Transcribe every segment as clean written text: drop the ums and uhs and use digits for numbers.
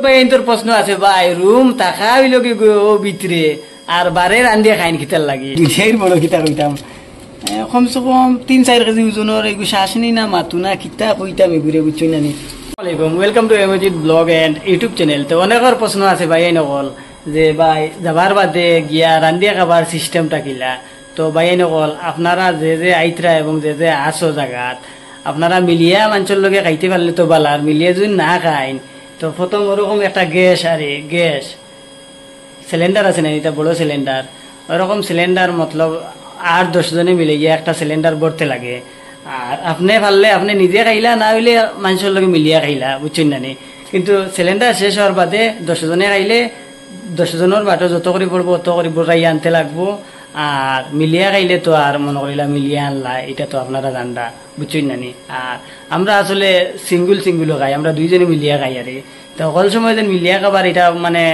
ভাই তোর প্রশ্ন আছে ভাই রুম থাকা হইল কি ও ভিতরে আর বারে রান্ধিয়া খাইন খিতার লাগি দুইটাই বড় খিতা কইতাম কমসে কম 3-4 কেজি ওজনের এগুলো শাসনি না মাতু না খিতা কইতাম এগুলো বুঝছই না নি। আসসালামাইকুম, ওয়েলকাম টু এমজিৎ ব্লগ এন্ড ইউটিউব চ্যানেল। তো অনেকের প্রশ্ন আছে ভাই এই নকল যে ভাই যাবার বাদে গিয়া রান্ধিয়া খাবার সিস্টেমটা কিলা। তো ভাই এই নকল আপনারা যে আইতরা এবং যে আসো জায়গাত আপনারা মিলিয়া মানুষের লগে খাইতে পারলে তো ভালো, আর মিলিয়া যদি না খাইন তো প্রথম ওরকম একটা গ্যাস সিলিন্ডার আছে না, এটা বড় সিলিন্ডার, ওরকম সিলিন্ডার মতলব 8-10 জনে মিলে গিয়ে একটা সিলিন্ডার ভরতে লাগে। আর আপনি পারলে আপনি নিজে খাইলা, না হইলে মানুষের লগে মিলিয়া খাইলা, বুঝছেন না নি। কিন্তু সিলিন্ডার শেষ হওয়ার বাদে 10 জনে খাইলে 10 জনের বাটো যত করে পড়বো অত করে বড়াই আনতে লাগবো। আর মিলিয়া খাইলে তো আর মনে করিলা মিলিয়া আনলা, এটা তো আপনারা জানরা, বুঝছেন না নি। আর আমরা আসলে সিঙ্গুলও খাই, আমরা 2 জনে মিলিয়া খাই। আর তো সকল সময় যেন মিলিয়া খাবার এটা মানে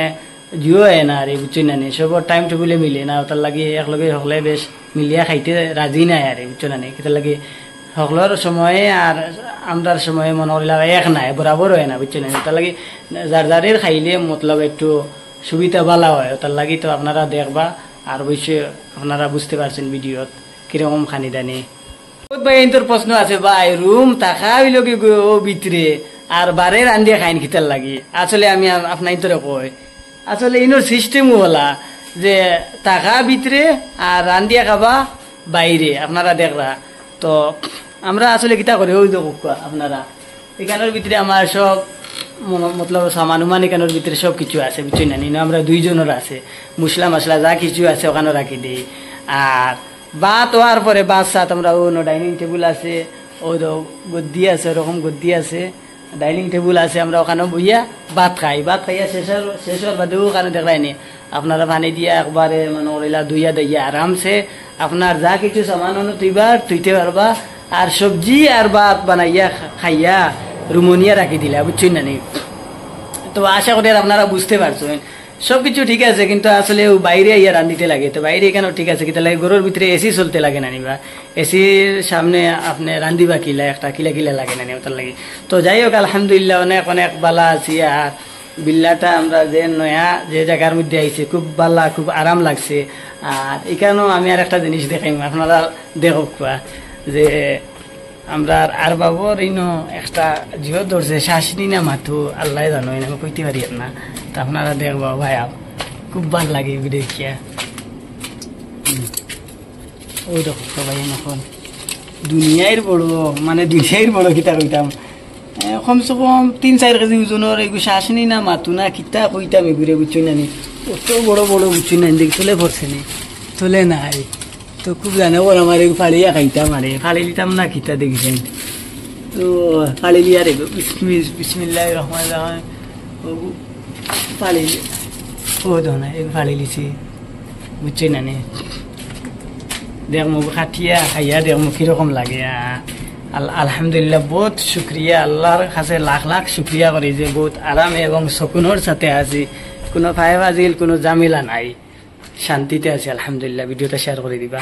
জিও হয় না, আর বুঝছেন না নি। সবর টাইম টেবিলে মিলে না, ওটার লাগে একলগে সকলে বেশ মিলিয়া খাইতে রাজি নাই, আর বুঝছো না নি। সেটার লাগে সকলের সময়ে আর আমরার সময়ে মনে করিলা এক নাই, বরাবর হয় না, বুঝছেন না। ওটার লাগে যার খাইলে মতলব একটু সুবিধা ভালো হয়, ওটার লাগি তো আপনারা দেখবা। আর অবশ্যই আপনারা বুঝতে পারছেন ভিডিওত কিরকম খানি দানি। ভাই তোর প্রশ্ন আছে ভাই রুম থাকা হইল কি ও ভিতরে আর বারে রান্ধিয়া খাইন খিতার লাগি। আসলে আমি আপনার তোরে কই, আসলে ইনোর সিস্টেমও হলা যে থাকা ভিতরে আর রান্ধিয়া খাবা বাইরে, আপনারা দেখরা। তো আমরা আসলে কিতা করি ওই তো আপনারা এখানের ভিতরে আমার সব মতলব সামান উমান এখানের ভিতরে সব কিছু আছে, বুঝছেন না নি। আমরা 2 জনের আছে মশলা যা কিছু আছে ওখানে রাখি দিই। আর ভাত হওয়ার পরে ভাত সাত আমরা অন্য ডাইনিং টেবিল আছে, ওই তো গদ্দি আছে, ওরকম গদ্দি আছে, ডাইনিং টেবিল আছে, আমরা ওখানে বইয়া ভাত খাইয়া শেষ হওয়ার বাদেও ওখানে দেখায়নি আপনারা পানি দিয়া একবারে মানে ওইলা দুইয়া দইয়া আরামসে আপনার যা কিছু সামান তুইতে পারবা। আর সবজি আর ভাত বানাইয়া খাইয়া রুমনিয়া রাখি দিলা, বুঝছেন না নি। তো আশা করি আপনারা বুঝতে পারছেন সবকিছু ঠিক আছে, কিন্তু আসলে বাইরে ইয়া রান্ধিতে লাগে। তো বাইরে কেন ঠিক আছে কিতা লাগে, ঘরের ভিতরে এসি চলতে লাগে না নিবা, এসির সামনে আপনি রান্ধিবা কিলা একটা কিলা লাগে না নি, ওটার লাগে। তো যাই হোক আলহামদুলিল্লাহ অনেক বালা আছি। আর বিল্লাটা আমরা যে নয়া যে জায়গার মধ্যে আইছি খুব বালা, খুব আরাম লাগছে। আর এখানেও আমি আর একটা জিনিস দেখাই আপনারা দেখক যে আমরা আর বাবর ইনো একটা জিও ধরছে শাসনি না মাথু আল্লাহ জানো, আমি কইতে পারি না। তা আপনারা দেখবা ভাই খুব ভালো লাগে দেখিয়া। ওই দেখো সবাই এখন দুনিয়ার বড় কিতা কইতাম কমসে কম 3-4 কেজি ওজনের এগুলো শাসনি না মাথু না কিতা কইতাম এগুলো, বুঝছই না নি। অত বড় বুঝছই না দেখি তোলে পড়ছে নি, তোলে নাই তো খুব জানে ওর আমার ফাড়িয়া খাইতাম, আরে ফাড়ি দিতাম না খিতা দেখছেন তো ফাড়ি লিয়া রে বিসমিল্লাহির রহমানির রহিম ফাড়ি ও না এই ফাড়ি লিছি, বুঝছেন না নি। দেখ মুখ খাটিয়া খাইয়া দেখ মুখ কিরকম লাগে। আলহামদুলিল্লাহ বহুত শুক্রিয়া, আল্লাহর কাছে লাখ শুক্রিয়া করি যে বহুত আরামে এবং সকুনের সাথে আছি, কোনো ফায়বাজিল কোনো জামিলা নাই, শান্তিতে আছি আলহামদুলিল্লাহ। ভিডিওটা শেয়ার করে দিবা।